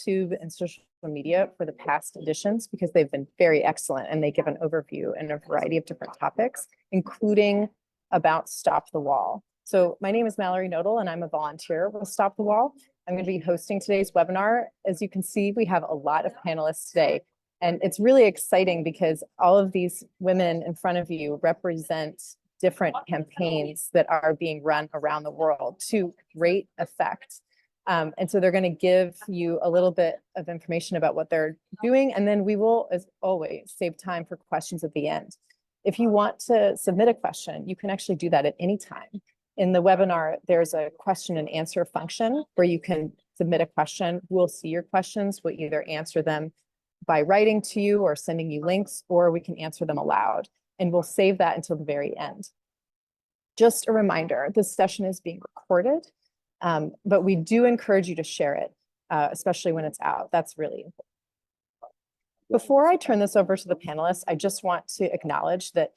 YouTube and social media for the past editions because they've been very excellent and they give an overview and a variety of different topics, including about Stop the Wall. So my name is Mallory Nodal and I'm a volunteer with Stop the Wall. I'm going to be hosting today's webinar. As you can see, we have a lot of panelists today, and it's really exciting because all of these women in front of you represent different campaigns that are being run around the world to great effect. And so they're going to give you a little bit of information about what they're doing, and then we will, as always, save time for questions at the end. If you want to submit a question, you can actually do that at any time. In the webinar, there's a question and answer function where you can submit a question. We'll see your questions. We'll either answer them by writing to you or sending you links, or we can answer them aloud. And we'll save that until the very end. Just a reminder, this session is being recorded, but we do encourage you to share it, especially when it's out. That's really important. Before I turn this over to the panelists, I just want to acknowledge that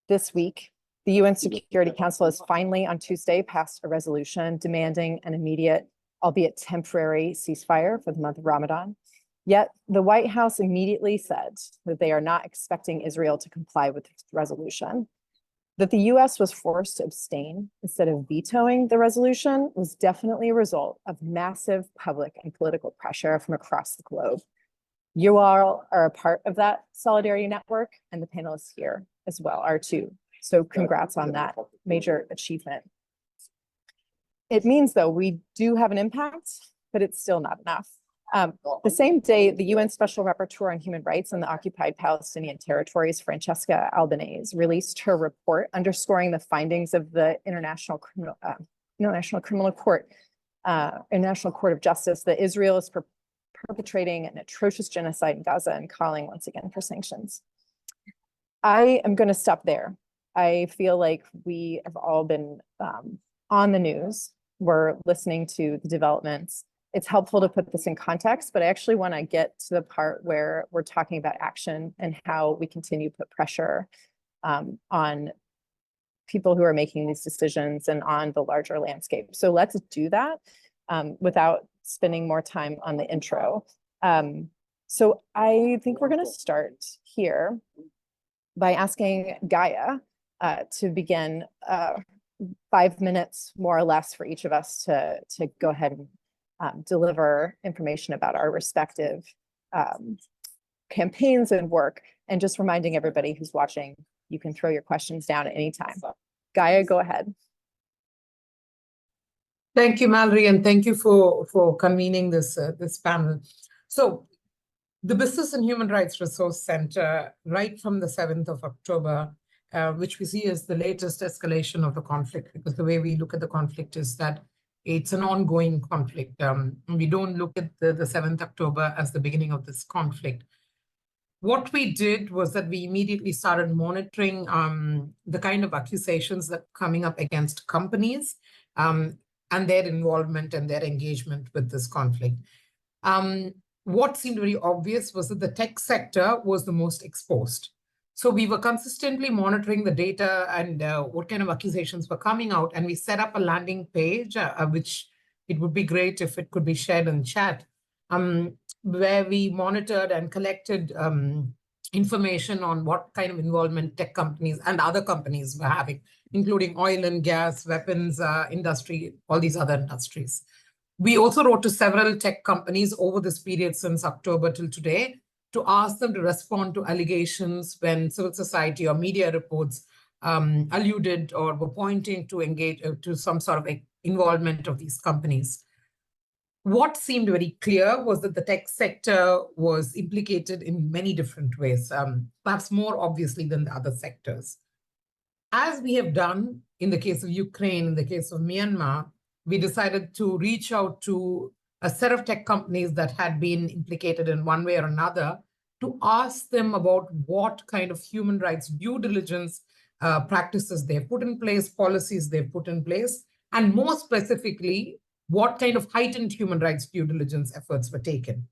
this week, the UN Security Council has finally on Tuesday passed a resolution demanding an immediate, albeit temporary, ceasefire for the month of Ramadan. Yet the White House immediately said that they are not expecting Israel to comply with this resolution. That the US was forced to abstain instead of vetoing the resolution was definitely a result of massive public and political pressure from across the globe. You all are a part of that solidarity network, and the panelists here as well are too. So congrats on that major achievement. It means, though, we do have an impact, but it's still not enough. The same day, the UN Special Rapporteur on Human Rights in the occupied Palestinian territories, Francesca Albanese, released her report underscoring the findings of the International Court of Justice that Israel is perpetrating an atrocious genocide in Gaza and calling once again for sanctions. I am going to stop there. I feel like we have all been on the news. We're listening to the developments. It's helpful to put this in context, but I actually want to get to the part where we're talking about action and how we continue to put pressure on people who are making these decisions and on the larger landscape. So let's do that without spending more time on the intro. So I think we're going to start here by asking Gaia to begin 5 minutes, more or less, for each of us to go ahead and deliver information about our respective campaigns and work, and just reminding everybody who's watching, you can throw your questions down at any time. Gaia, go ahead. Thank you, Mallory, and thank you for convening this panel. So the Business and Human Rights Resource Center, right from the 7th of October, which we see as the latest escalation of the conflict, because the way we look at the conflict is that it's an ongoing conflict. We don't look at the 7th October as the beginning of this conflict. What we did was that we immediately started monitoring the kind of accusations that are coming up against companies and their involvement and their engagement with this conflict. What seemed very obvious was that the tech sector was the most exposed. So we were consistently monitoring the data and what kind of accusations were coming out. And we set up a landing page, which it would be great if it could be shared in chat, where we monitored and collected information on what kind of involvement tech companies and other companies were having, including oil and gas, weapons industry, all these other industries. We also wrote to several tech companies over this period since October till today to ask them to respond to allegations when civil society or media reports alluded or were pointing to engage to some sort of involvement of these companies. What seemed very clear was that the tech sector was implicated in many different ways, perhaps more obviously than the other sectors. As we have done in the case of Ukraine, in the case of Myanmar, we decided to reach out to a set of tech companies that had been implicated in one way or another to ask them about what kind of human rights due diligence practices they've put in place, policies they've put in place, and more specifically, what kind of heightened human rights due diligence efforts were taken.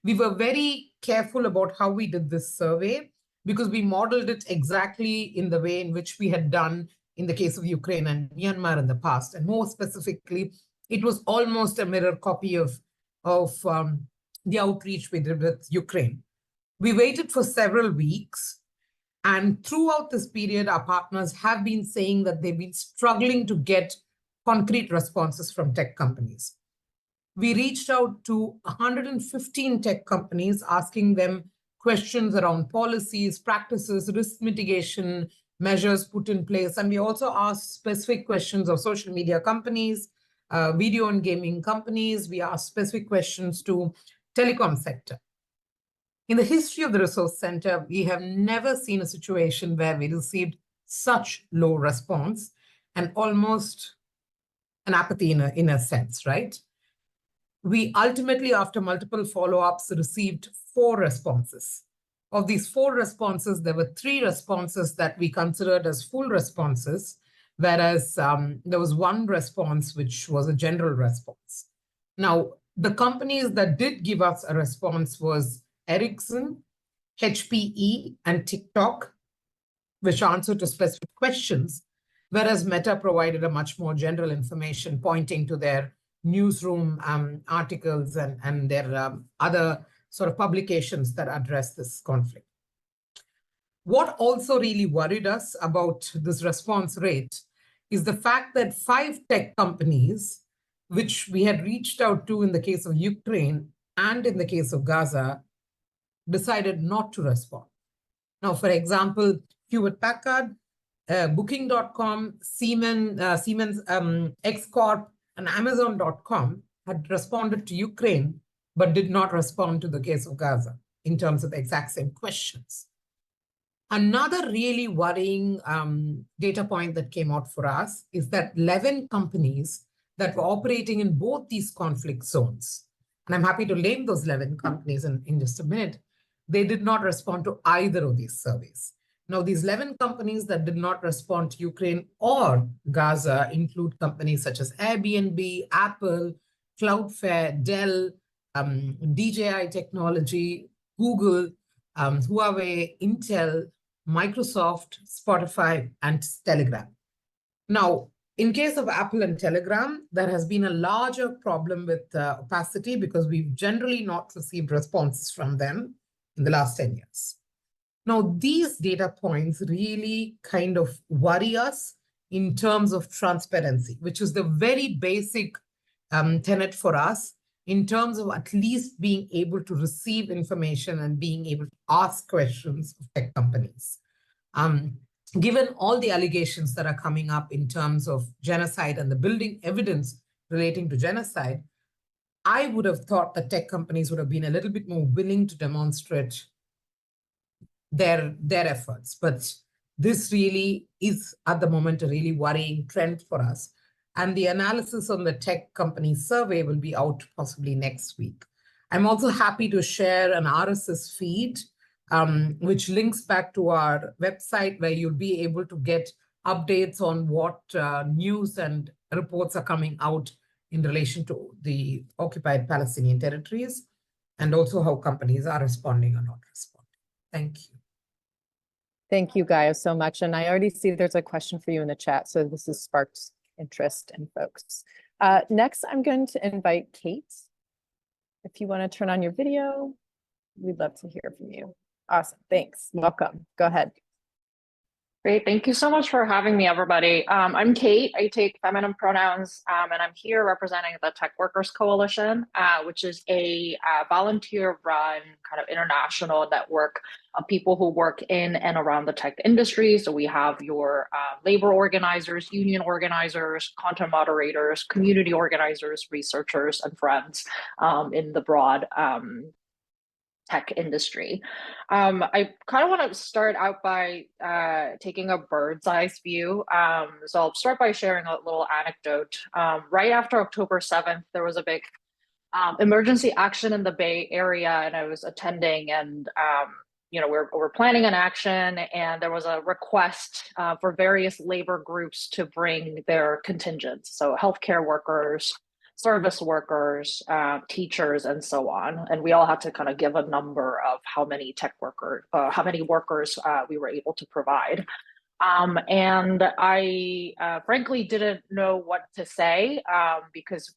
We were very careful about how we did this survey because we modeled it exactly in the way in which we had done in the case of Ukraine and Myanmar in the past. And more specifically, it was almost a mirror copy of the outreach we did with Ukraine. We waited for several weeks. And throughout this period, our partners have been saying that they've been struggling to get concrete responses from tech companies. We reached out to 115 tech companies, asking them questions around policies, practices, risk mitigation measures put in place. And we also asked specific questions of social media companies, video and gaming companies. We asked specific questions to telecom sector. In the history of the Resource Center, we have never seen a situation where we received such low response and almost an apathy in a sense, right? We ultimately, after multiple follow-ups, received 4 responses. Of these 4 responses, there were 3 responses that we considered as full responses, whereas there was 1 response which was a general response. Now, the companies that did give us a response was Ericsson, HPE, and TikTok, which answered to specific questions, whereas Meta provided a much more general information pointing to their newsroom articles and their other sort of publications that address this conflict. What also really worried us about this response rate is the fact that 5 tech companies, which we had reached out to in the case of Ukraine and in the case of Gaza, decided not to respond. Now, for example, Hewlett-Packard, Booking.com, Siemens, X Corp, and Amazon.com had responded to Ukraine, but did not respond to the case of Gaza in terms of the exact same questions. Another really worrying data point that came out for us is that 11 companies that were operating in both these conflict zones, and I'm happy to name those 11 companies in just a minute, they did not respond to either of these surveys. Now, these 11 companies that did not respond to Ukraine or Gaza include companies such as Airbnb, Apple, Cloudflare, Dell, DJI Technology, Google, Huawei, Intel, Microsoft, Spotify, and Telegram. Now, in case of Apple and Telegram, there has been a larger problem with opacity because we've generally not received responses from them in the last 10 years. Now, these data points really kind of worry us in terms of transparency, which is the very basic tenet for us in terms of at least being able to receive information and being able to ask questions of tech companies. Given all the allegations that are coming up in terms of genocide and the building evidence relating to genocide, I would have thought that tech companies would have been a little bit more willing to demonstrate their efforts. But this really is, at the moment, a really worrying trend for us. And the analysis on the tech company survey will be out possibly next week. I'm also happy to share an RSS feed, which links back to our website, where you'll be able to get updates on what news and reports are coming out in relation to the occupied Palestinian territories, and also how companies are responding or not responding. Thank you. Thank you, Gaia, so much. And I already see there's a question for you in the chat, so this has sparked interest in folks. Next, I'm going to invite Kate. If you want to turn on your video, we'd love to hear from you. Awesome, thanks. Welcome. Go ahead. Great. Thank you so much for having me, everybody. I'm Kate. I take feminine pronouns, and I'm here representing the Tech Workers Coalition, which is a volunteer-run kind of international network of people who work in and around the tech industry. So we have your labor organizers, union organizers, content moderators, community organizers, researchers, and friends in the broad tech industry. I kind of want to start out by taking a bird's eye view. So I'll start by sharing a little anecdote. Right after October 7th, there was a big emergency action in the Bay Area, and I was attending, and you know, we're planning an action, and there was a request for various labor groups to bring their contingents, so healthcare workers, service workers, teachers, and so on. And we all had to kind of give a number of how many workers we were able to provide. And I frankly didn't know what to say because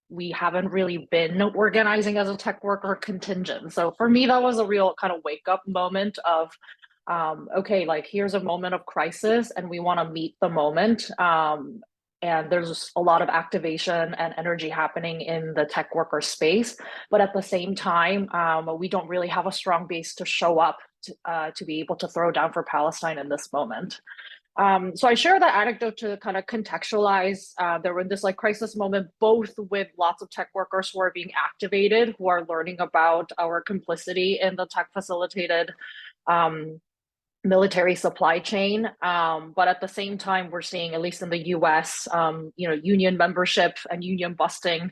we haven't really been organizing as a tech worker contingent. So for me, that was a real kind of wake up moment of, okay, like here's a moment of crisis and we want to meet the moment. And there's a lot of activation and energy happening in the tech worker space. But at the same time, we don't really have a strong base to show up to be able to throw down for Palestine in this moment. So I share that anecdote to kind of contextualize that we're in this like crisis moment, both with lots of tech workers who are being activated, who are learning about our complicity in the tech facilitated military supply chain. But at the same time, we're seeing, at least in the US, union membership and union busting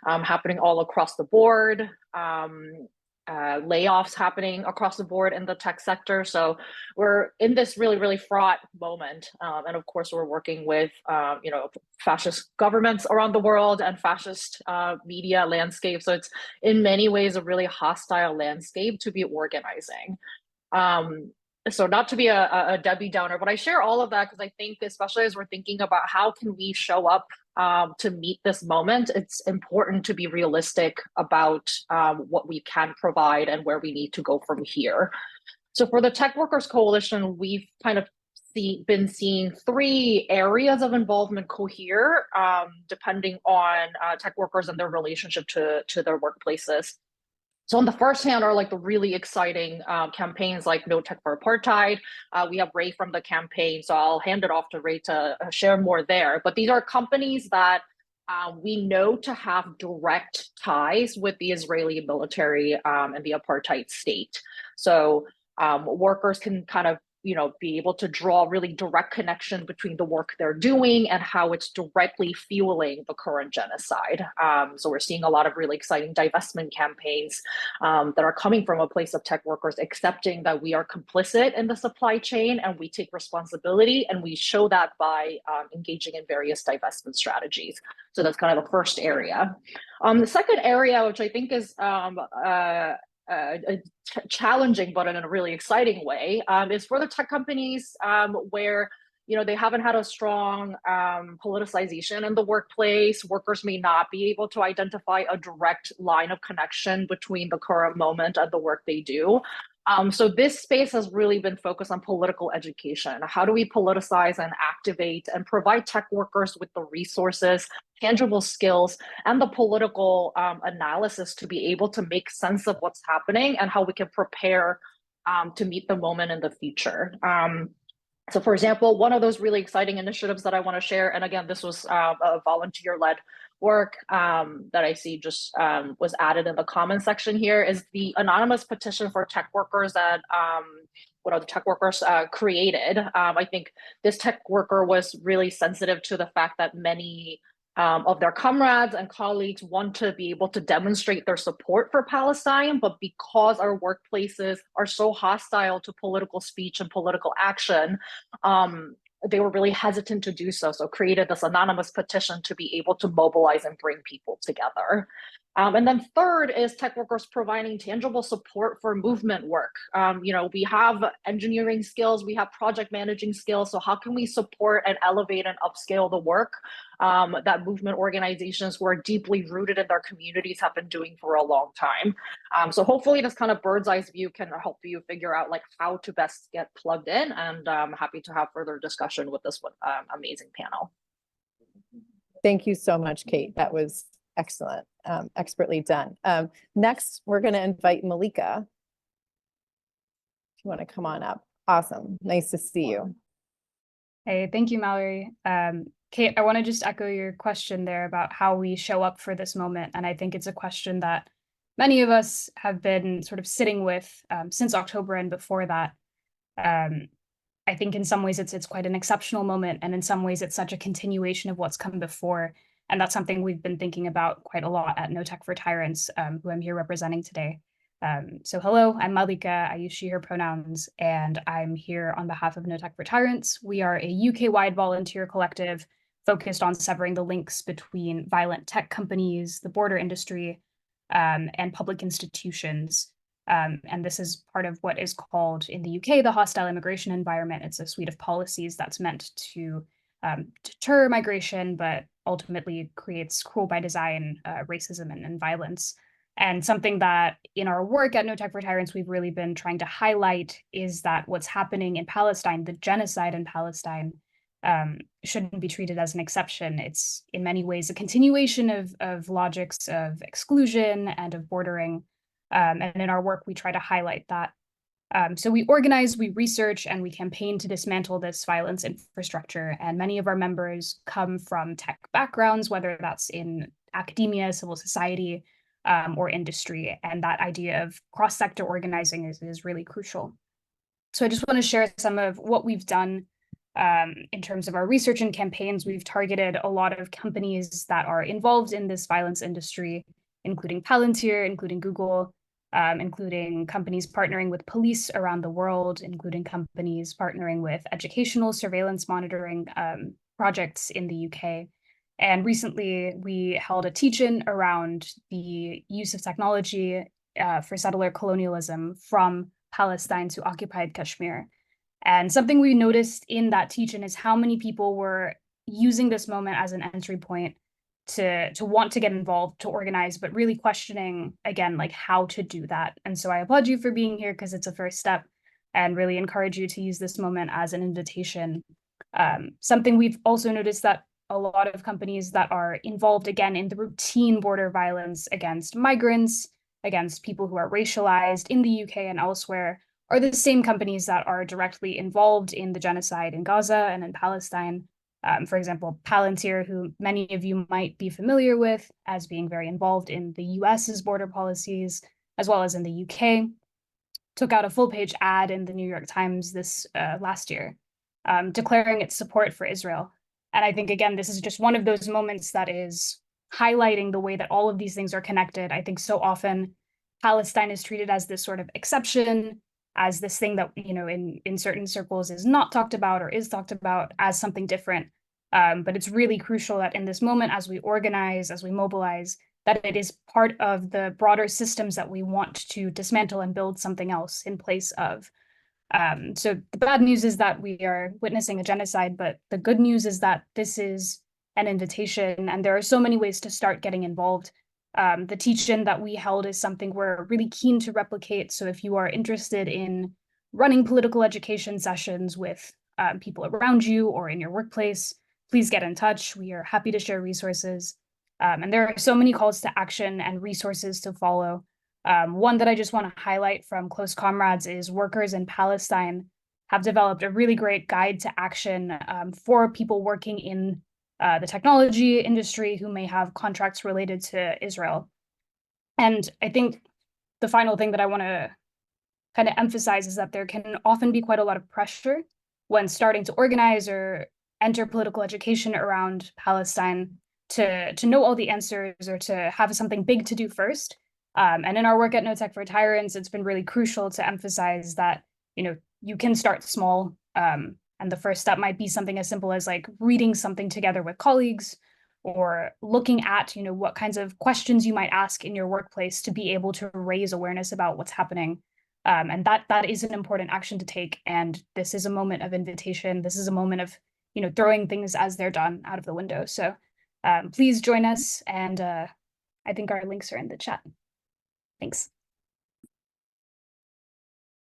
happening all across the board. Layoffs happening across the board in the tech sector. So we're in this really, really fraught moment. And of course, we're working with, fascist governments around the world and fascist media landscape. So it's in many ways a really hostile landscape to be organizing. So not to be a Debbie Downer, but I share all of that because I think, especially as we're thinking about how can we show up to meet this moment, it's important to be realistic about what we can provide and where we need to go from here. So for the Tech Workers Coalition, we've kind of been seeing 3 areas of involvement cohere depending on tech workers and their relationship to their workplaces. So on the first hand are like the really exciting campaigns like No Tech for Apartheid. We have Ray from the campaign, so I'll hand it off to Ray to share more there. But these are companies that we know to have direct ties with the Israeli military and the apartheid state. So workers can kind of be able to draw really direct connection between the work they're doing and how it's directly fueling the current genocide. So we're seeing a lot of really exciting divestment campaigns that are coming from a place of tech workers accepting that we are complicit in the supply chain and we take responsibility, and we show that by engaging in various divestment strategies. So that's kind of the first area. The second area, which I think is challenging, but in a really exciting way, is for the tech companies where they haven't had a strong politicization in the workplace. Workers may not be able to identify a direct line of connection between the current moment and the work they do. So this space has really been focused on political education. How do we politicize and activate and provide tech workers with the resources, tangible skills, and the political analysis to be able to make sense of what's happening and how we can prepare to meet the moment in the future. So for example, one of those really exciting initiatives that I want to share, and again, this was a volunteer-led work that I see just was added in the comment section here, is the anonymous petition for tech workers that what other tech workers created. I think this tech worker was really sensitive to the fact that many of their comrades and colleagues want to be able to demonstrate their support for Palestine, but because our workplaces are so hostile to political speech and political action, they were really hesitant to do so. So created this anonymous petition to be able to mobilize and bring people together. And then third is tech workers providing tangible support for movement work. We have engineering skills, we have project managing skills. So how can we support and elevate and upscale the work that movement organizations who are deeply rooted in their communities have been doing for a long time? So hopefully this kind of bird's eye view can help you figure out like how to best get plugged in, and I'm happy to have further discussion with this amazing panel. Thank you so much, Kate. That was excellent, expertly done. Next, we're going to invite Mallika. If you want to come on up. Awesome. Nice to see you. Hey, thank you, Mallory. Kate, I want to just echo your question there about how we show up for this moment. And I think it's a question that many of us have been sort of sitting with since October and before that. I think in some ways it's quite an exceptional moment, and in some ways it's such a continuation of what's come before. And that's something we've been thinking about quite a lot at No Tech for Tyrants, who I'm here representing today. So hello, I'm Mallika. I use she, her pronouns, and I'm here on behalf of No Tech for Tyrants. We are a UK-wide volunteer collective focused on severing the links between violent tech companies, the border industry, and public institutions. And this is part of what is called in the UK the hostile immigration environment. It's a suite of policies that's meant to deter migration, but ultimately creates cruel by design racism and violence. And something that in our work at No Tech for Tyrants, we've really been trying to highlight is that what's happening in Palestine, the genocide in Palestine, shouldn't be treated as an exception. It's in many ways a continuation of logics of exclusion and of bordering. And in our work, we try to highlight that. So we organize, we research, and we campaign to dismantle this violence infrastructure. And many of our members come from tech backgrounds, whether that's in academia, civil society, or industry. And that idea of cross-sector organizing is really crucial. So I just want to share some of what we've done in terms of our research and campaigns. We've targeted a lot of companies that are involved in this violence industry, including Palantir, including Google, including companies partnering with police around the world, including companies partnering with educational surveillance monitoring projects in the UK. And recently, we held a teach-in around the use of technology for settler colonialism from Palestine to occupied Kashmir. And something we noticed in that teach-in is how many people were using this moment as an entry point to want to get involved, to organize, but really questioning, again, like how to do that. And so I applaud you for being here because it's a first step, and really encourage you to use this moment as an invitation. Something we've also noticed that a lot of companies that are involved, again, in the routine border violence against migrants, against people who are racialized in the UK and elsewhere, are the same companies that are directly involved in the genocide in Gaza and in Palestine. For example, Palantir, who many of you might be familiar with as being very involved in the US's border policies, as well as in the UK, took out a full-page ad in the New York Times this last year, declaring its support for Israel. And I think, again, this is just one of those moments that is highlighting the way that all of these things are connected. I think so often Palestine is treated as this sort of exception, as this thing that, you know, in certain circles is not talked about or is talked about as something different. But it's really crucial that in this moment, as we organize, as we mobilize, that it is part of the broader systems that we want to dismantle and build something else in place of. So the bad news is that we are witnessing a genocide, but the good news is that this is an invitation, and there are so many ways to start getting involved. The teach-in that we held is something we're really keen to replicate. So if you are interested in running political education sessions with people around you or in your workplace, please get in touch. We are happy to share resources. And there are so many calls to action and resources to follow. One that I just want to highlight from close comrades is workers in Palestine have developed a really great guide to action for people working in the technology industry who may have contracts related to Israel. And I think the final thing that I want to kind of emphasize is that there can often be quite a lot of pressure when starting to organize or enter political education around Palestine to know all the answers or to have something big to do first. And in our work at No Tech for Tyrants, it's been really crucial to emphasize that, you know, you can start small. And the first step might be something as simple as like reading something together with colleagues, or looking at, you know, what kinds of questions you might ask in your workplace to be able to raise awareness about what's happening. And that is an important action to take. And this is a moment of invitation. This is a moment of, you know, throwing things as they're done out of the window. So please join us. And I think our links are in the chat. Thanks.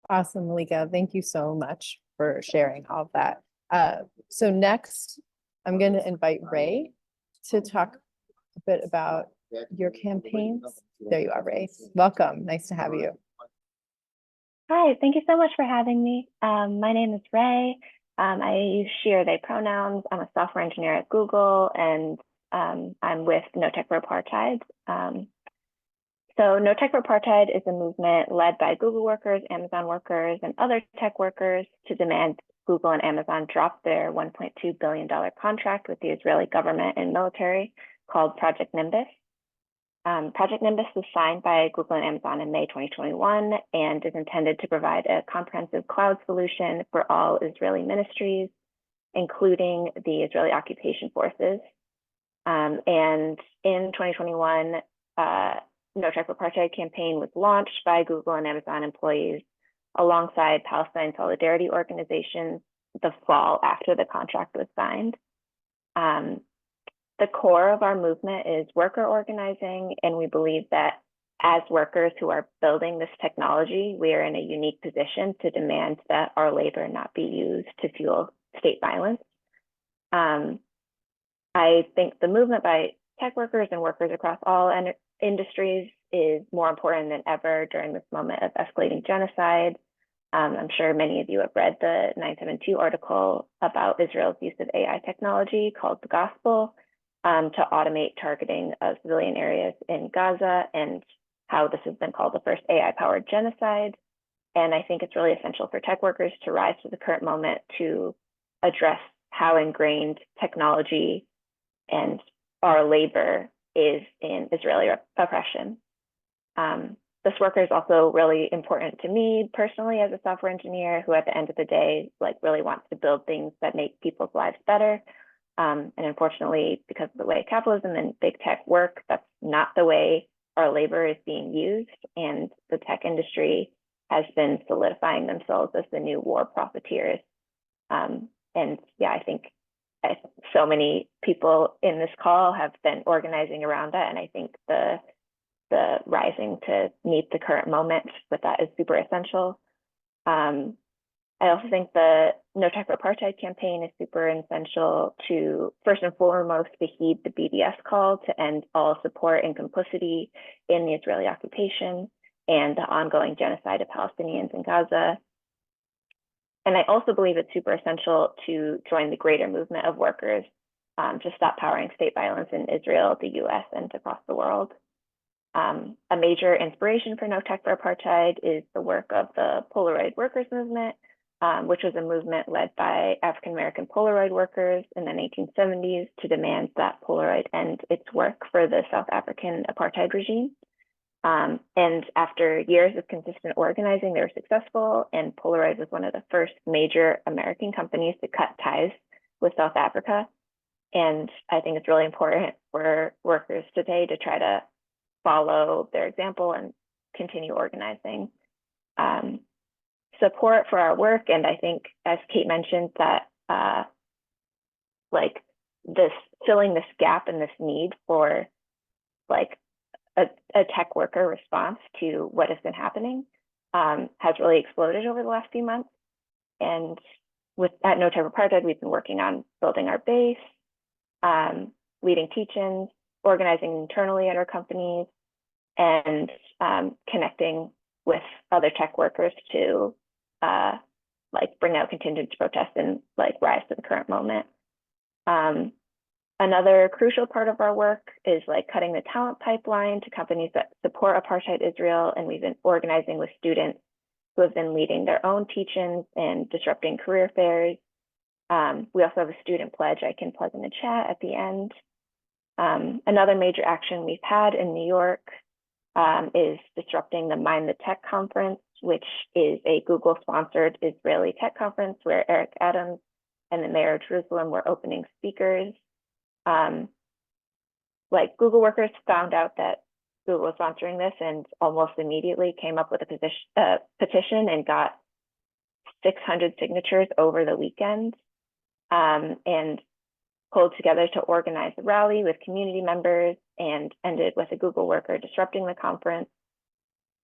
Awesome, Mallika. Thank you so much for sharing all of that. So next, I'm going to invite Ray to talk a bit about your campaigns. There you are, Ray. Welcome. Nice to have you. Hi, thank you so much for having me. My name is Ray. I use she, her, they pronouns. I'm a software engineer at Google, and I'm with No Tech for Apartheid. So No Tech for Apartheid is a movement led by Google workers, Amazon workers, and other tech workers to demand Google and Amazon drop their $1.2 billion contract with the Israeli government and military called Project Nimbus. Project Nimbus was signed by Google and Amazon in May 2021 and is intended to provide a comprehensive cloud solution for all Israeli ministries, including the Israeli occupation forces. And in 2021, No Tech for Apartheid campaign was launched by Google and Amazon employees alongside Palestine solidarity organizations the fall after the contract was signed. the core of our movement is worker organizing, and we believe that as workers who are building this technology, we are in a unique position to demand that our labor not be used to fuel state violence. I think the movement by tech workers and workers across all industries is more important than ever during this moment of escalating genocide. I'm sure many of you have read the 972 article about Israel's use of AI technology called The Gospel to automate targeting of civilian areas in Gaza, and how this has been called the first AI-powered genocide. And I think it's really essential for tech workers to rise to the current moment to address how ingrained technology and our labor is in Israeli oppression. This worker is also really important to me personally as a software engineer who at the end of the day, like really wants to build things that make people's lives better. And unfortunately, because of the way capitalism and big tech work, that's not the way our labor is being used. And the tech industry has been solidifying themselves as the new war profiteers. And yeah, I think so many people in this call have been organizing around that. And I think the rising to meet the current moment with that is super essential. I also think the No Tech for Apartheid campaign is super essential to, first and foremost, to heed the BDS call to end all support and complicity in the Israeli occupation and the ongoing genocide of Palestinians in Gaza. And I also believe it's super essential to join the greater movement of workers to stop powering state violence in Israel, the US, and across the world. A major inspiration for No Tech for Apartheid is the work of the Polaroid workers movement, which was a movement led by African-American Polaroid workers in the 1970s to demand that Polaroid end its work for the South African apartheid regime. And after years of consistent organizing, they were successful, and Polaroid was one of the first major American companies to cut ties with South Africa. And I think it's really important for workers today to try to follow their example and continue organizing. Support for our work, and I think, as Kate mentioned, that like this filling this gap and this need for like a tech worker response to what has been happening has really exploded over the last few months. And at No Tech for Apartheid, we've been working on building our base, leading teach-ins, organizing internally at our companies, and connecting with other tech workers to like bring out contingent protests and like rise to the current moment. Another crucial part of our work is like cutting the talent pipeline to companies that support apartheid Israel, and we've been organizing with students who have been leading their own teach-ins and disrupting career fairs. We also have a student pledge I can plug in the chat at the end. Another major action we've had in New York is disrupting the Mind the Tech conference, which is a Google-sponsored Israeli tech conference where Eric Adams and the mayor of Jerusalem were opening speakers. Like Google workers found out that Google was sponsoring this and almost immediately came up with a petition and got 600 signatures over the weekend, and pulled together to organize a rally with community members and ended with a Google worker disrupting the conference.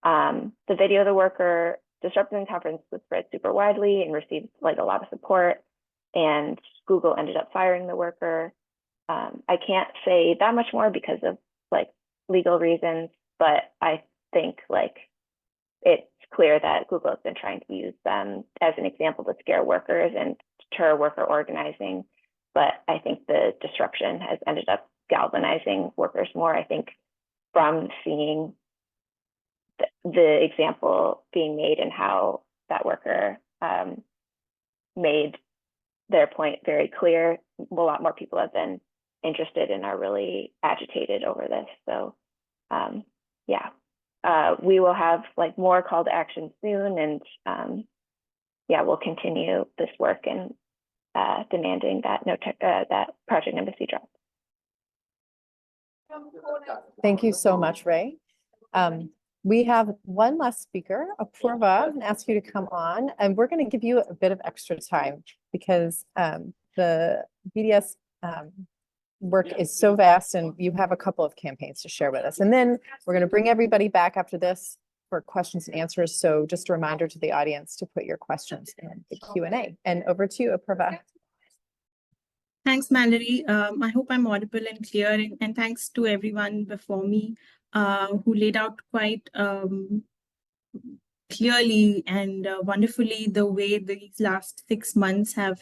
The video of the worker disrupting the conference was spread super widely and received like a lot of support, and Google ended up firing the worker. I can't say that much more because of like legal reasons, but I think like it's clear that Google has been trying to use them as an example to scare workers and deter worker organizing. But I think the disruption has ended up galvanizing workers more. I think from seeing the example being made and how that worker made their point very clear, a lot more people have been interested and are really agitated over this. So yeah, we will have like more call to action soon, and yeah, we'll continue this work and demanding that that Project Embassy drop. Thank you so much, Ray. We have one last speaker, Apoorva, and ask you to come on, and we're going to give you a bit of extra time because the BDS work is so vast and you have a couple of campaigns to share with us. And then we're going to bring everybody back after this for questions and answers. So just a reminder to the audience to put your questions in the Q&A. And over to you, Apoorva. Thanks, Mallory. I hope I'm audible and clear, and thanks to everyone before me who laid out quite clearly and wonderfully the way these last 6 months have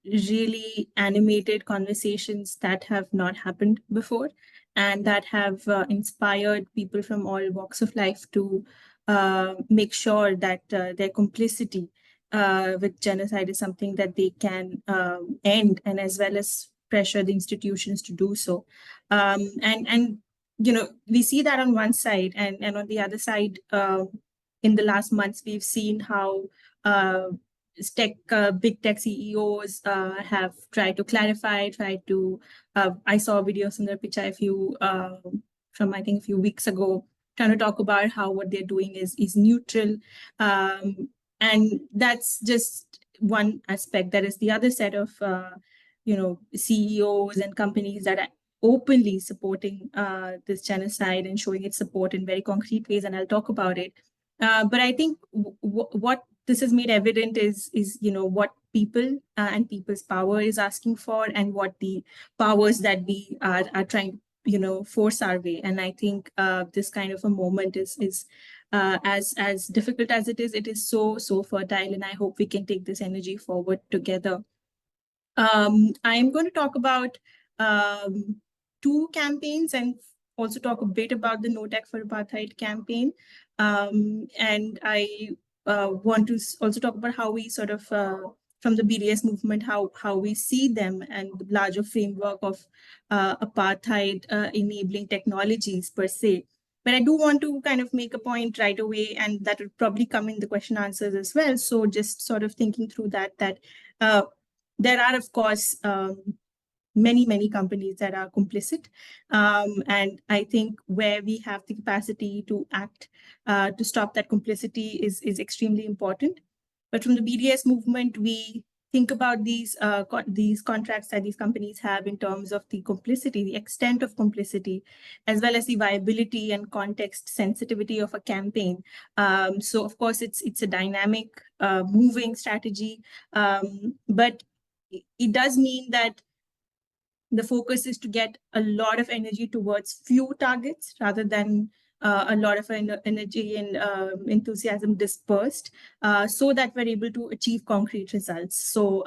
really animated conversations that have not happened before and that have inspired people from all walks of life to make sure that their complicity with genocide is something that they can end, and as well as pressure the institutions to do so. And you know, we see that on one side, and on the other side, in the last months, we've seen how big tech CEOs have tried to clarify, I saw videos in their pitch from I think a few weeks ago, trying to talk about how what they're doing is neutral. And that's just one aspect. There is the other set of, CEOs and companies that are openly supporting this genocide and showing its support in very concrete ways, and I'll talk about it. But I think what this has made evident is what people and people's power is asking for, and what the powers that we are trying force our way. And I think this kind of a moment is as difficult as it is so fertile, and I hope we can take this energy forward together. I'm going to talk about 2 campaigns and also talk a bit about the No Tech for Apartheid campaign. And I want to also talk about how we sort of, from the BDS movement, how we see them and the larger framework of apartheid enabling technologies per se. But I do want to kind of make a point right away, and that will probably come in the question answers as well. So just sort of thinking through that there are, of course, many companies that are complicit. And I think where we have the capacity to act to stop that complicity is extremely important. But from the BDS movement, we think about these contracts that these companies have in terms of the complicity, the extent of complicity, as well as the viability and context sensitivity of a campaign. So of course, it's a dynamic, moving strategy, but it does mean that the focus is to get a lot of energy towards few targets rather than a lot of energy and enthusiasm dispersed, so that we're able to achieve concrete results. So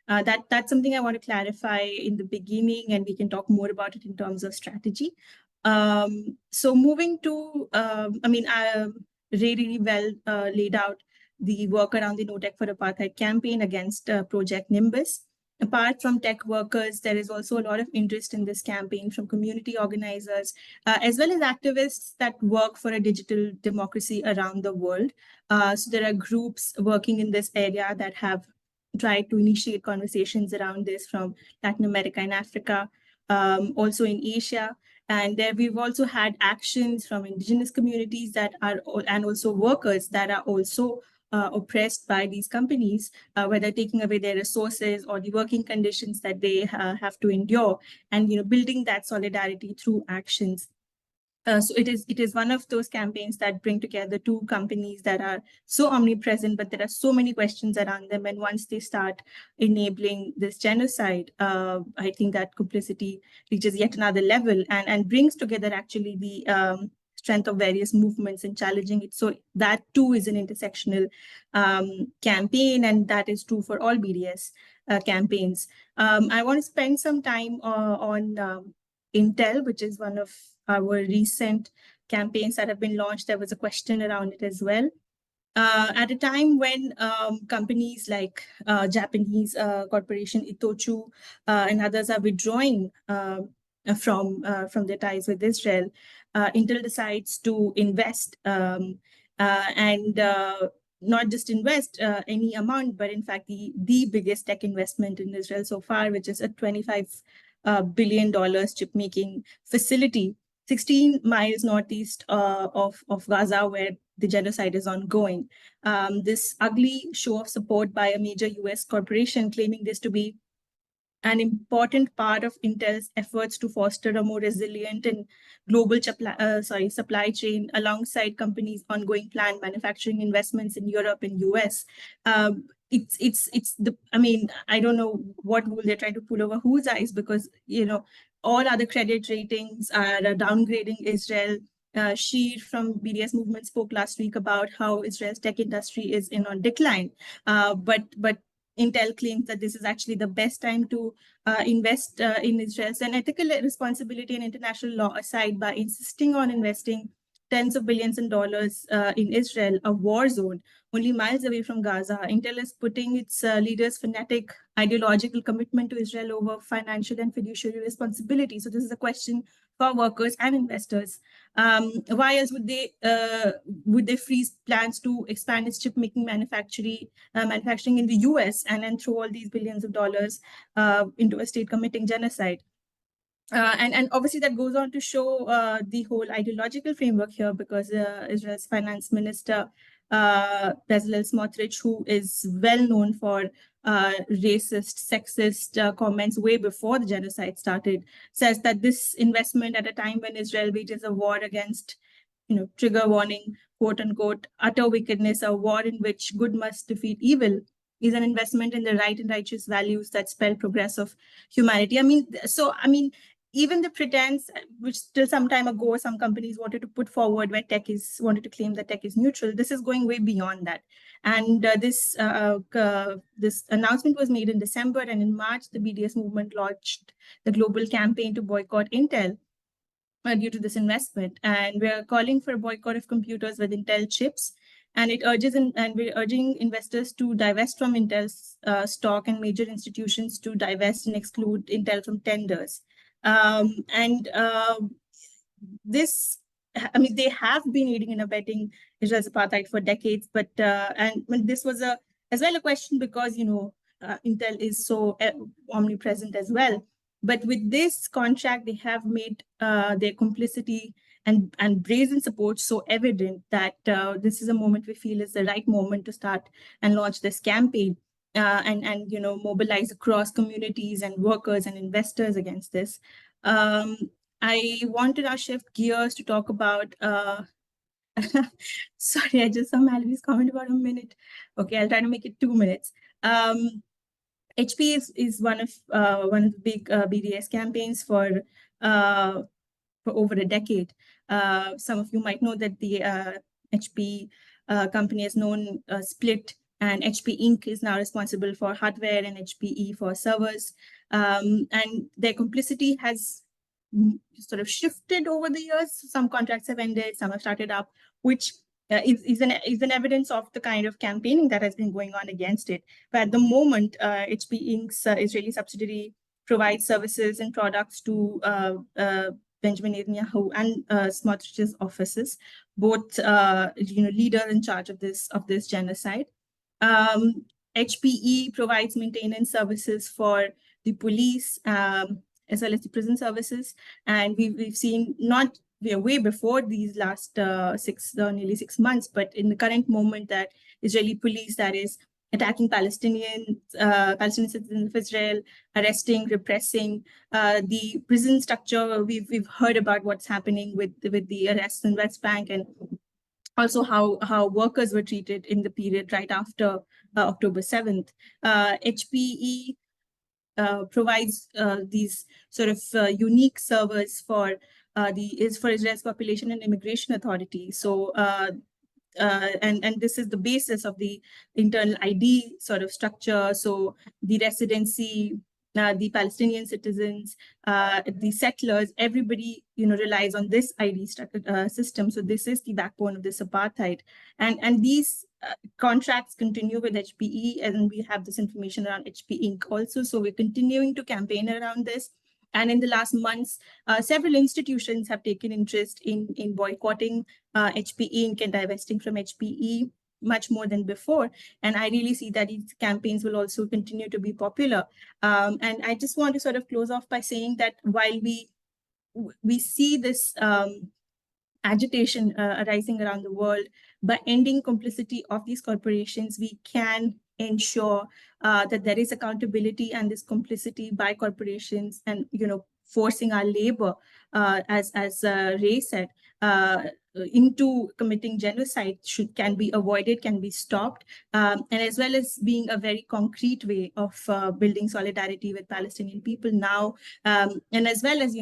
that's something I want to clarify in the beginning, and we can talk more about it in terms of strategy. So moving to, I really well laid out the work around the No Tech for Apartheid campaign against Project Nimbus. Apart from tech workers, there is also a lot of interest in this campaign from community organizers, as well as activists that work for a digital democracy around the world. So there are groups working in this area that have tried to initiate conversations around this from Latin America and Africa, also in Asia. And there we've also had actions from indigenous communities that are, and also workers that are also oppressed by these companies, whether taking away their resources or the working conditions that they have to endure, and building that solidarity through actions. So it is one of those campaigns that bring together 2 companies that are so omnipresent, but there are so many questions around them. And once they start enabling this genocide, I think that complicity reaches yet another level and brings together actually the strength of various movements and challenging it. So that too is an intersectional campaign, and that is true for all BDS campaigns. I want to spend some time on Intel, which is one of our recent campaigns that have been launched. There was a question around it as well. At a time when companies like Japanese corporation Itochu and others are withdrawing from their ties with Israel, Intel decides to invest and not just invest any amount, but in fact the biggest tech investment in Israel so far, which is a $25 billion chip-making facility 16 miles northeast of Gaza, where the genocide is ongoing. This ugly show of support by a major US corporation, claiming this to be an important part of Intel's efforts to foster a more resilient and global supply chain alongside companies' ongoing planned manufacturing investments in Europe and US. I mean, I don't know what wool they're trying to pull over whose eyes, because, all other credit ratings are downgrading Israel. Sheer from BDS movement spoke last week about how Israel's tech industry is on decline. But Intel claims that this is actually the best time to invest in Israel's and ethical responsibility and international law aside, by insisting on investing tens of billions in dollars in Israel, a war zone only miles away from Gaza. Intel is putting its leaders' fanatic ideological commitment to Israel over financial and fiduciary responsibility. So this is a question for workers and investors. Why else would they freeze plans to expand its chip making manufacturing in the US and then throw all these billions of dollars into a state committing genocide? And obviously that goes on to show the whole ideological framework here, because Israel's finance minister, Bezalel Smotrich, who is well known for racist, sexist comments way before the genocide started, says that this investment at a time when Israel wages a war against, trigger warning, quote unquote, utter wickedness, a war in which good must defeat evil, is an investment in the right and righteous values that spell progress of humanity. I mean, even the pretense, which till some time ago, some companies wanted to put forward where wanted to claim that tech is neutral, this is going way beyond that. And this announcement was made in December, and in March, the BDS movement launched the global campaign to boycott Intel due to this investment. And we're calling for a boycott of computers with Intel chips. And we're urging investors to divest from Intel's stock, and major institutions to divest and exclude Intel from tenders. They have been aiding and abetting Israel's apartheid for decades, but this was as well a question because, Intel is so omnipresent as well. But with this contract, they have made their complicity and brazen support so evident that this is a moment we feel is the right moment to start and launch this campaign. And mobilize across communities and workers and investors against this. I want to now shift gears to talk about. Sorry, I just saw Mallory's comment about a minute. Okay, I'll try to make it 2 minutes. HP is one of the big BDS campaigns for over a decade. Some of you might know that the HP company has known split. And HP Inc. is now responsible for hardware and HPE for servers. And their complicity has sort of shifted over the years. Some contracts have ended, some have started up, which is an evidence of the kind of campaigning that has been going on against it. But at the moment, HP Inc.'s Israeli subsidiary provides services and products to Benjamin Netanyahu and Smotrich's offices, both leader in charge of this genocide. HPE provides maintenance services for the police as well as the prison services, and we've seen way before these last nearly 6 months, but in the current moment that Israeli police that is attacking Palestinian citizens of Israel, arresting, repressing the prison structure. We've heard about what's happening with the arrests in West Bank, and also how workers were treated in the period right after October 7th. HPE provides these sort of unique servers for Israel's Population and Immigration Authority. So, and this is the basis of the internal ID sort of structure. So the residency, the Palestinian citizens, the settlers, everybody, relies on this ID system. So this is the backbone of this apartheid. And these contracts continue with HPE, and we have this information around HP Inc. also. So we're continuing to campaign around this. And in the last months, several institutions have taken interest in boycotting HP Inc. and divesting from HPE much more than before. And I really see that these campaigns will also continue to be popular. And I just want to sort of close off by saying that while we see this agitation arising around the world. By ending complicity of these corporations, we can ensure that there is accountability and this complicity by corporations, and forcing our labor, as Ray said, into committing genocide can be avoided, can be stopped, and as well as being a very concrete way of building solidarity with Palestinian people now, and as well as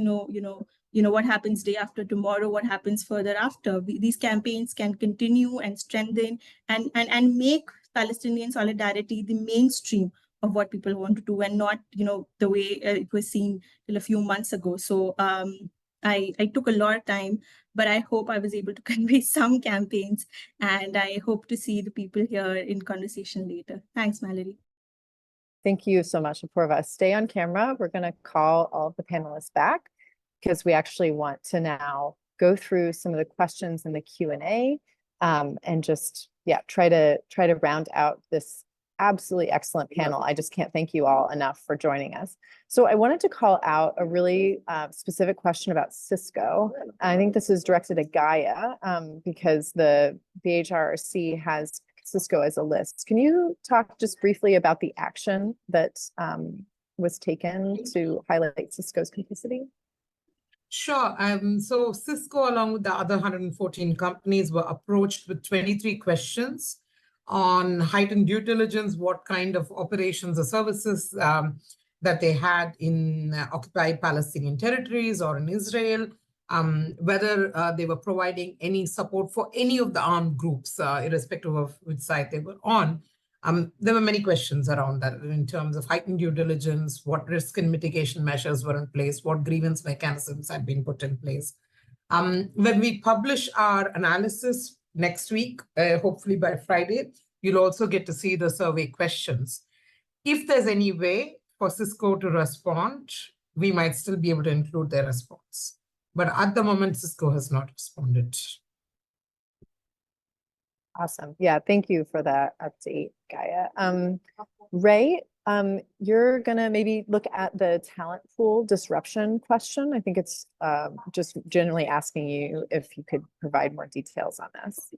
what happens day after tomorrow, what happens further after. These campaigns can continue and strengthen and make Palestinian solidarity the mainstream of what people want to do, and not the way it was seen till a few months ago. So I took a lot of time, but I hope I was able to convey some campaigns, and I hope to see the people here in conversation later. Thanks, Mallory. Thank you so much, Apoorva. Stay on camera. We're going to call all of the panelists back because we actually want to now go through some of the questions in the Q&A and just, try to round out this absolutely excellent panel. I just can't thank you all enough for joining us. So I wanted to call out a really specific question about Cisco. I think this is directed at Gaia because the BHRC has Cisco as a list. Can you talk just briefly about the action that was taken to highlight Cisco's complicity? Sure. So Cisco, along with the other 114 companies, were approached with 23 questions on heightened due diligence, what kind of operations or services that they had in occupied Palestinian territories or in Israel, whether they were providing any support for any of the armed groups, irrespective of which side they were on. There were many questions around that in terms of heightened due diligence, what risk and mitigation measures were in place, what grievance mechanisms had been put in place. When we publish our analysis next week, hopefully by Friday, you'll also get to see the survey questions. If there's any way for Cisco to respond, we might still be able to include their response. But at the moment, Cisco has not responded. Awesome. Yeah, thank you for that update, Gaia. Ray, you're going to maybe look at the talent pool disruption question. I think it's just generally asking you if you could provide more details on this.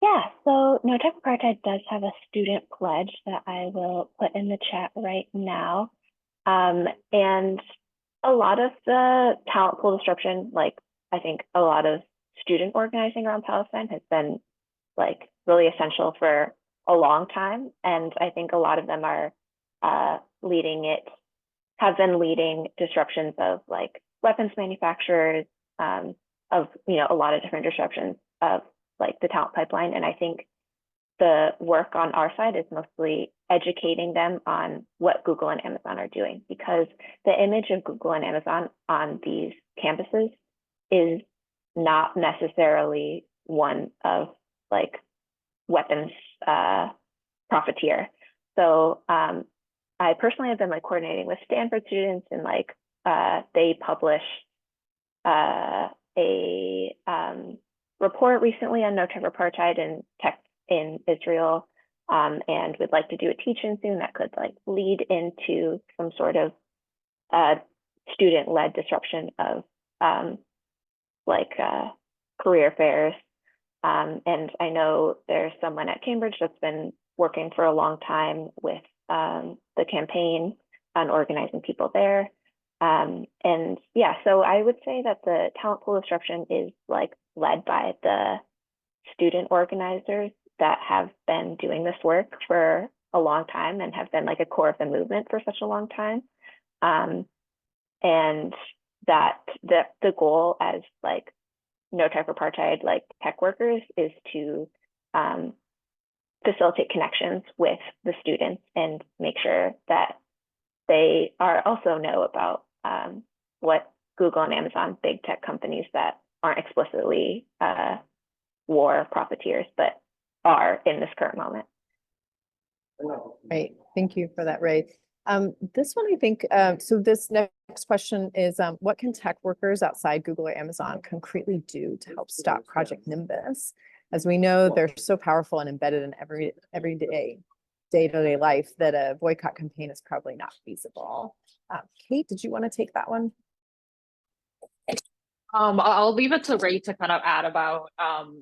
Yeah, so No Tech Apartheid does have a student pledge that I will put in the chat right now. And a lot of the talent pool disruption, I think a lot of student organizing around Palestine has been really essential for a long time. And I think a lot of them are have been leading disruptions of weapons manufacturers, of, a lot of different disruptions of the talent pipeline. And I think the work on our side is mostly educating them on what Google and Amazon are doing, because the image of Google and Amazon on these campuses is not necessarily one of weapons profiteer. So I personally have been coordinating with Stanford students, and they published a report recently on No Tech Apartheid and tech in Israel, and would like to do a teach-in soon that could lead into some sort of student-led disruption of career fairs. And I know there's someone at Cambridge that's been working for a long time with the campaign on organizing people there. And yeah, so I would say that the talent pool disruption is led by the student organizers that have been doing this work for a long time and have been a core of the movement for such a long time. And that the goal as No Tech Apartheid tech workers is to facilitate connections with the students and make sure that they are also know about what Google and Amazon, big tech companies that aren't explicitly war profiteers, but are in this current moment. Right. Thank you for that, Ray. This one, I think, so this next question is, what can tech workers outside Google or Amazon concretely do to help stop Project Nimbus? As we know, they're so powerful and embedded in everyday day-to-day life that a boycott campaign is probably not feasible. Kate, did you want to take that one? I'll leave it to Ray to kind of add about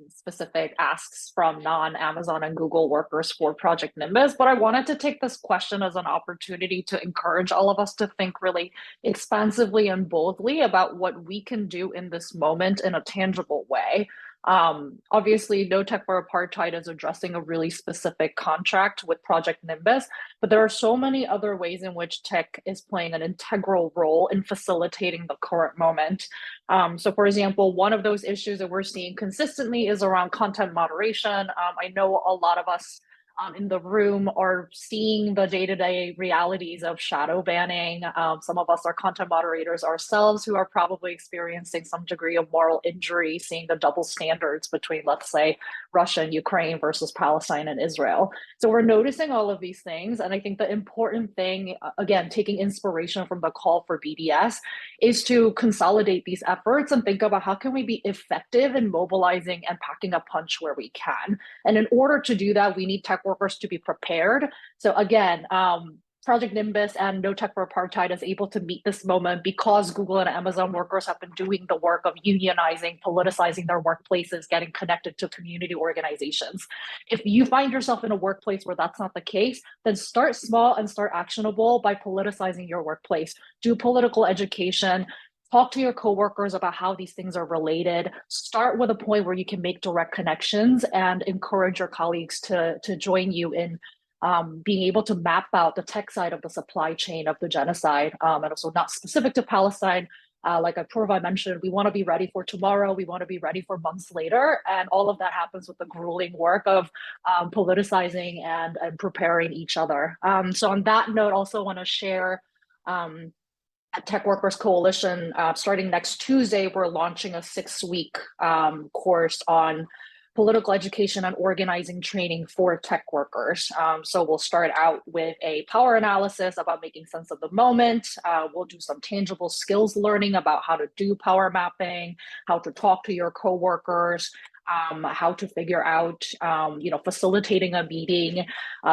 specific asks from non-Amazon and Google workers for Project Nimbus, but I wanted to take this question as an opportunity to encourage all of us to think really expansively and boldly about what we can do in this moment in a tangible way. Obviously, No Tech for Apartheid is addressing a really specific contract with Project Nimbus, but there are so many other ways in which tech is playing an integral role in facilitating the current moment. So for example, one of those issues that we're seeing consistently is around content moderation. I know a lot of us in the room are seeing the day-to-day realities of shadow banning. Some of us are content moderators ourselves who are probably experiencing some degree of moral injury, seeing the double standards between, let's say, Russia and Ukraine versus Palestine and Israel. So we're noticing all of these things. And I think the important thing, again, taking inspiration from the call for BDS, is to consolidate these efforts and think about how can we be effective in mobilizing and packing a punch where we can. And in order to do that, we need tech workers to be prepared. So again, Project Nimbus and No Tech for Apartheid is able to meet this moment because Google and Amazon workers have been doing the work of unionizing, politicizing their workplaces, getting connected to community organizations. If you find yourself in a workplace where that's not the case, then start small and start actionable by politicizing your workplace. Do political education. Talk to your coworkers about how these things are related. Start with a point where you can make direct connections and encourage your colleagues to join you in being able to map out the tech side of the supply chain of the genocide, and also not specific to Palestine. Like Apoorva mentioned, we want to be ready for tomorrow. We want to be ready for months later. And all of that happens with the grueling work of politicizing and preparing each other. So on that note, also want to share at Tech Workers Coalition, starting next Tuesday, we're launching a 6-week course on political education and organizing training for tech workers. So we'll start out with a power analysis about making sense of the moment. We'll do some tangible skills learning about how to do power mapping, how to talk to your coworkers, how to figure out, facilitating a meeting.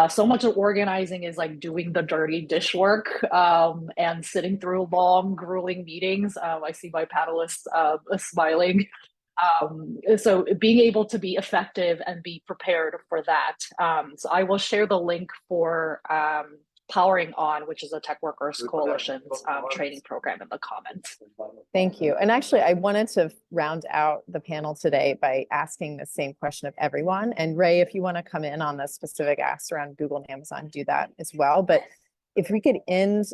So much of organizing is like doing the dirty dish work and sitting through long, grueling meetings. I see my panelists smiling. So being able to be effective and be prepared for that. So I will share the link for Powering On, which is a Tech Workers Coalition's training program in the comments. Thank you. And actually, I wanted to round out the panel today by asking the same question of everyone. And Ray, if you want to come in on the specific asks around Google and Amazon, do that as well. But if we could end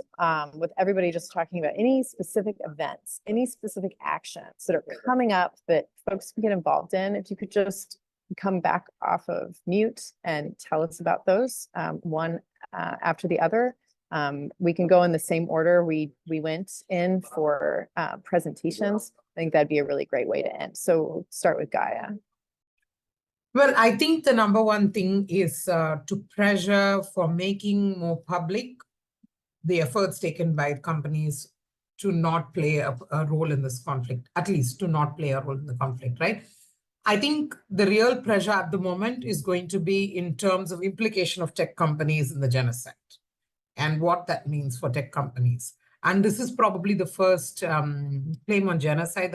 with everybody just talking about any specific events, any specific actions that are coming up that folks can get involved in, if you could just come back off of mute and tell us about those one after the other. We can go in the same order we went in for presentations. I think that'd be a really great way to end. So we'll start with Gaia. Well, I think the number one thing is to pressure for making more public the efforts taken by companies to not play a role in this conflict, at least to not play a role in the conflict, right? I think the real pressure at the moment is going to be in terms of implication of tech companies in the genocide and what that means for tech companies. And this is probably the first claim on genocide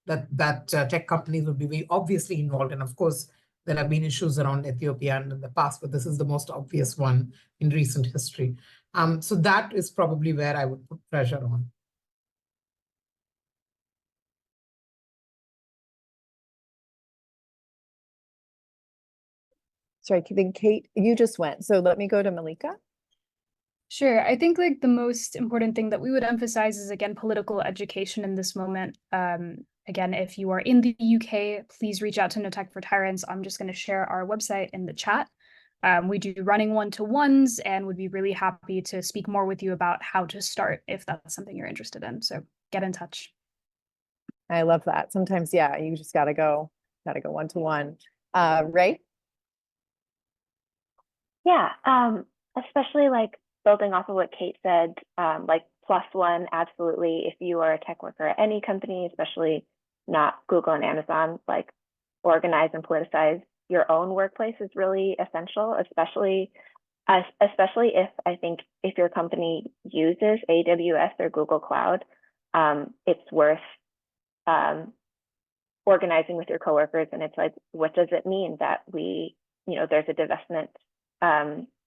that tech companies would be very obviously involved in. Of course, there have been issues around Ethiopia and in the past, but this is the most obvious one in recent history. So that is probably where I would put pressure on. Sorry, then Kate, you just went. So let me go to Mallika. Sure. I think like the most important thing that we would emphasize is, again, political education in this moment. Again, if you are in the UK, please reach out to No Tech for Tyrants. I'm just going to share our website in the chat. We do running one-to-ones and would be really happy to speak more with you about how to start if that's something you're interested in. So get in touch. I love that. Sometimes, yeah, you just gotta go one-to-one. Ray? Yeah, especially like building off of what Kate said, like +1, absolutely. If you are a tech worker at any company, especially not Google and Amazon, like organize and politicize your own workplace is really essential, especially if I think if your company uses AWS or Google Cloud, it's worth organizing with your coworkers, and it's like, what does it mean that we, there's a divestment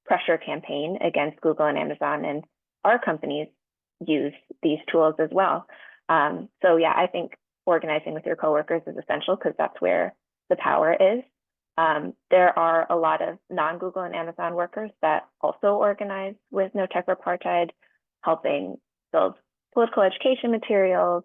pressure campaign against Google and Amazon, and our companies use these tools as well. So yeah, I think organizing with your coworkers is essential because that's where the power is. There are a lot of non-Google and Amazon workers that also organize with No Tech for Apartheid, helping build political education materials,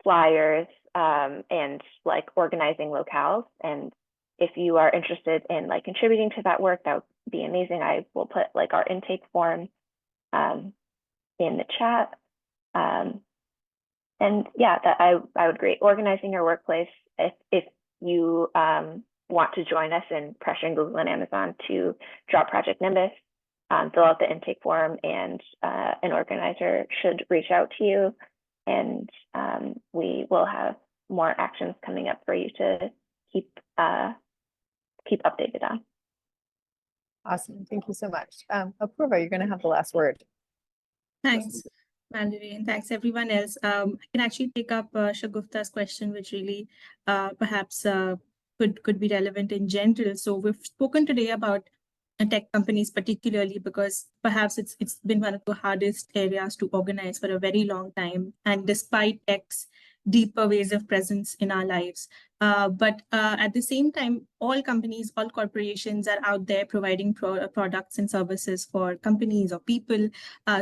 flyers, and like organizing locales. And if you are interested in like contributing to that work, that would be amazing. I will put like our intake form in the chat. And yeah, that I would agree. Organizing your workplace, if you want to join us in pressuring Google and Amazon to drop Project Nimbus, fill out the intake form, and an organizer should reach out to you, and we will have more actions coming up for you to keep updated on. Awesome. Thank you so much. Apoorva, you're going to have the last word. Thanks, Mallory, and thanks everyone else. I can actually pick up Shagufta's question, which really perhaps could be relevant in general. So we've spoken today about tech companies particularly because perhaps it's been one of the hardest areas to organize for a very long time. And despite tech's deeper ways of presence in our lives. But at the same time, all companies, all corporations are out there providing products and services for companies or people.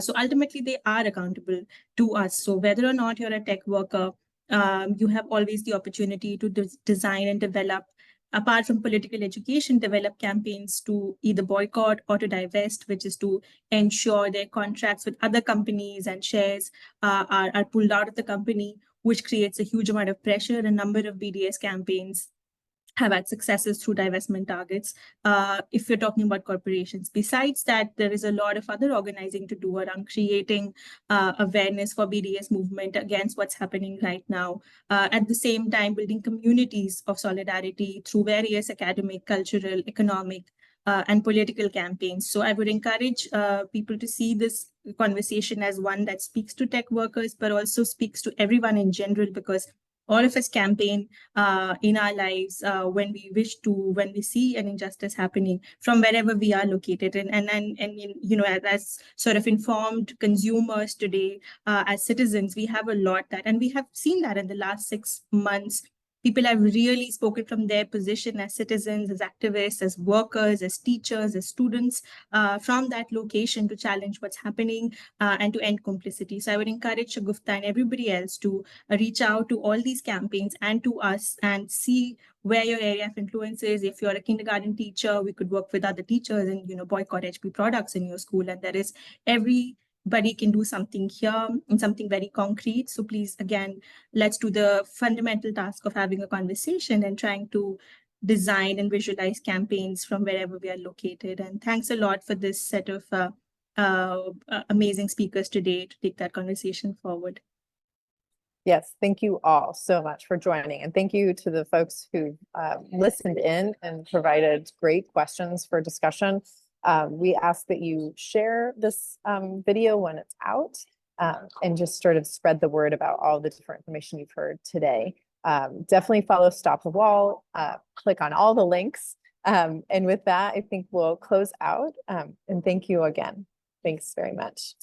So ultimately, they are accountable to us. So whether or not you're a tech worker, you have always the opportunity to design and develop, apart from political education, develop campaigns to either boycott or to divest, which is to ensure their contracts with other companies and shares are pulled out of the company, which creates a huge amount of pressure. A number of BDS campaigns have had successes through divestment targets. If you're talking about corporations, besides that, there is a lot of other organizing to do around creating awareness for BDS movement against what's happening right now. At the same time, building communities of solidarity through various academic, cultural, economic, and political campaigns. So I would encourage people to see this conversation as one that speaks to tech workers, but also speaks to everyone in general, because all of us campaign in our lives when we wish to, when we see an injustice happening from wherever we are located. And you know, as sort of informed consumers today, as citizens, we have a lot that, and we have seen that in the last 6 months. People have really spoken from their position as citizens, as activists, as workers, as teachers, as students, from that location to challenge what's happening and to end complicity. So I would encourage Shagufta and everybody else to reach out to all these campaigns and to us and see where your area of influence is. If you're a kindergarten teacher, we could work with other teachers and, you know, boycott HP products in your school. And there is everybody can do something here and something very concrete. So please, again, let's do the fundamental task of having a conversation and trying to design and visualize campaigns from wherever we are located. And thanks a lot for this set of amazing speakers today to take that conversation forward. Yes, thank you all so much for joining. And thank you to the folks who listened in and provided great questions for discussion. We ask that you share this video when it's out and just sort of spread the word about all the different information you've heard today. Definitely follow Stop the Wall, click on all the links. And with that, I think we'll close out and thank you again. Thanks very much.